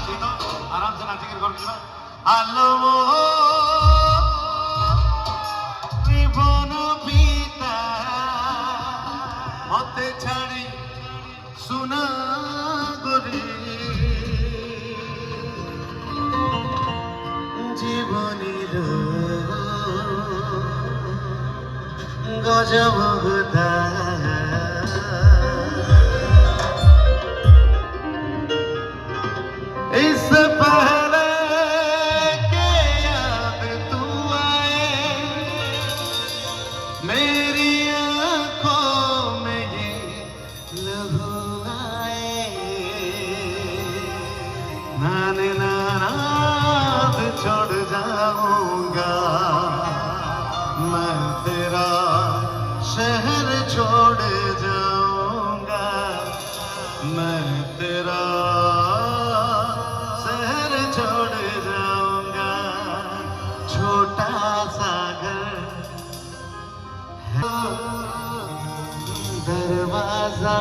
आराम से नाचे कर हेलो त्रिभुवन पिता मते छाड़ी सुना गरी जीवनीर गजब होता इससे पहले के याद तू आए मेरी आंखों में ये लहू आए नाने नाराज छोड़ जाऊंगा मैं तेरा शहर छोड़ जाऊंगा मैं तेरा छोड़ जाऊंगा छोटा सागर दरवाजा